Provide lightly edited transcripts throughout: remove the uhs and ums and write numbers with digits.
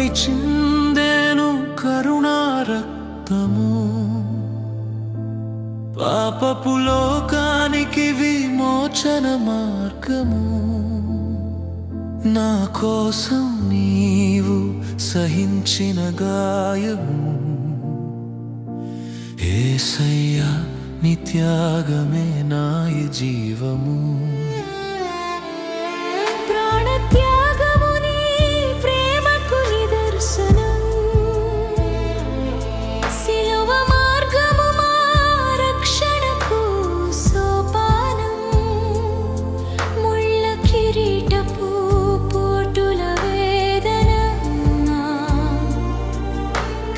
సిలువపై చిందెను కరుణా రక్తము, పాపపు లోకానికి విమోచన మార్గము. నా కోసం నీవు సహించిన గాయము, యేసయ్యా నీ త్యాగమే నా జీవము.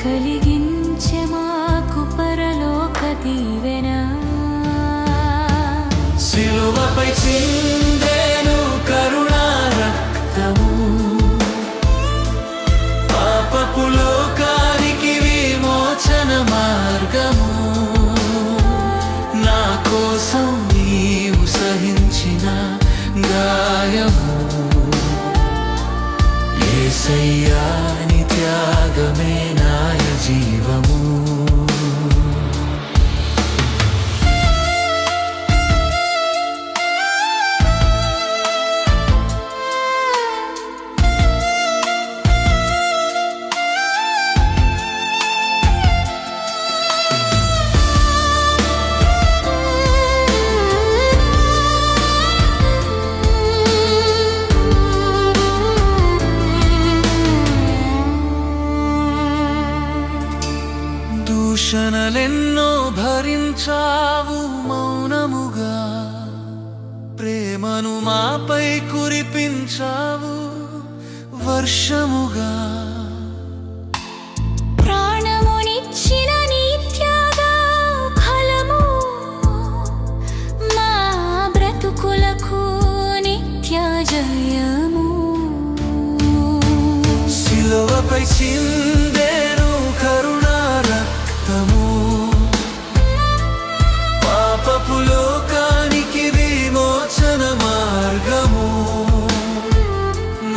కలిగించే మాకు పరలోక దీవెన. సిలువపై చిందెను కరుణా రక్తము, పాపపు లోకానికి విమోచన మార్గము. నా కోసం నీవు సహించిన గాయము, యేసయ్యా నీ త్యాగమే నా జీవము. దూషణలెన్నో భరించావు మౌనముగా, ప్రేమను మాపై కురిపించావు వర్షముగా. ప్రాణమునిచ్చిన నీ త్యాగ ఫలము మా బ్రతుకులకు నిత్య జయము. సిలువపై చిందెను కరుణా రక్తము, పాపపు లోకానికి విమోచన మార్గము.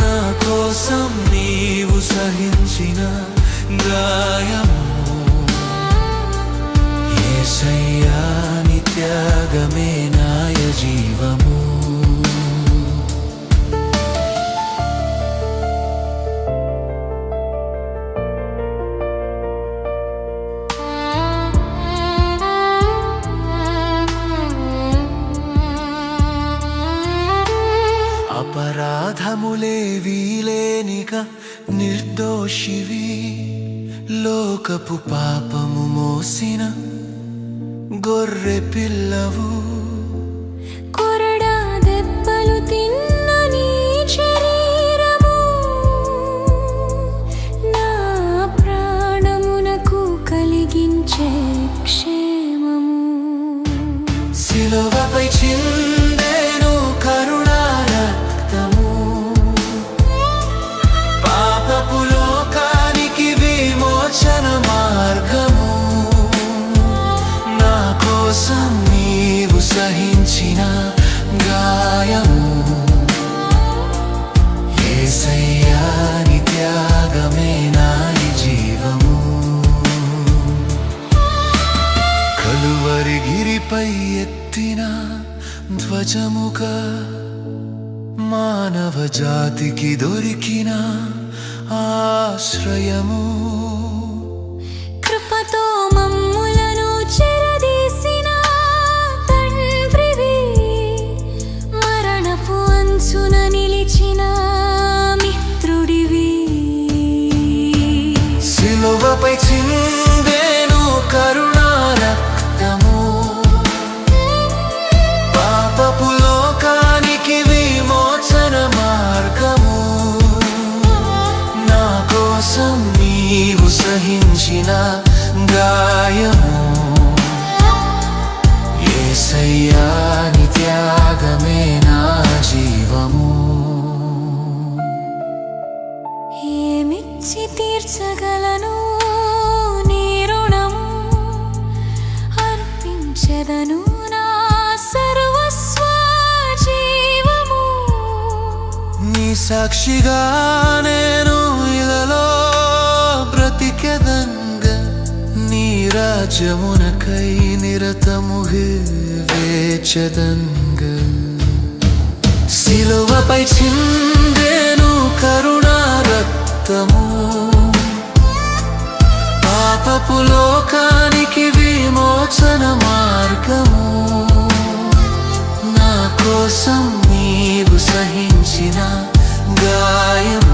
నా కోసం నీవు సహించిన గాయము, యేసయ్యా నీ త్యాగమే నా జీవము. అపరాధములేవీ లేనిక నిర్దోషివి, లోకపు పాపము మోసిన గొర్రె పిల్లవు. కొరడా దెబ్బలు తిన్న నీ శరీరము నా ప్రాణమునకు కలిగించే క్షేమము. సిలువపై చిందెను కరుణా రక్తము, పాపపు లోకానికి విమోచన మార్గము. నా కోసం నీవు సహించిన గాయము, యేసయ్యా నీ త్యాగమే నా జీవము. కలువరి గిరిపై ఎత్తిన ధ్వజముగా, మానవ జాతికి దొరికిన ఆశ్రయము. కృపతో మమ్ములను చెరదీసిన తండ్రివి, మరణపు అంచున నిలిచిన మిత్రుడివి. సిలువపై చిందెను కరుణా రక్తము, పాపపు లోకానికి విమోచన మార్గము. నా కోసం నీవు సహించిన గాయము, యేసయ్యా నీ త్యాగమే నా జీవము. ఏమిచ్చి తీర్చగలను నీ రుణము, అర్పించెదను నా సర్వస్వ జీవము. నీ సాక్షిగా నేను ఇలలో రాజ్యమునకై నిరతము వేచెదంగ సిలువపై చిందెను కరుణా రక్తము పాపపు లోకానికి విమోచన మార్గము నా కోసం నీవు సహించిన గాయం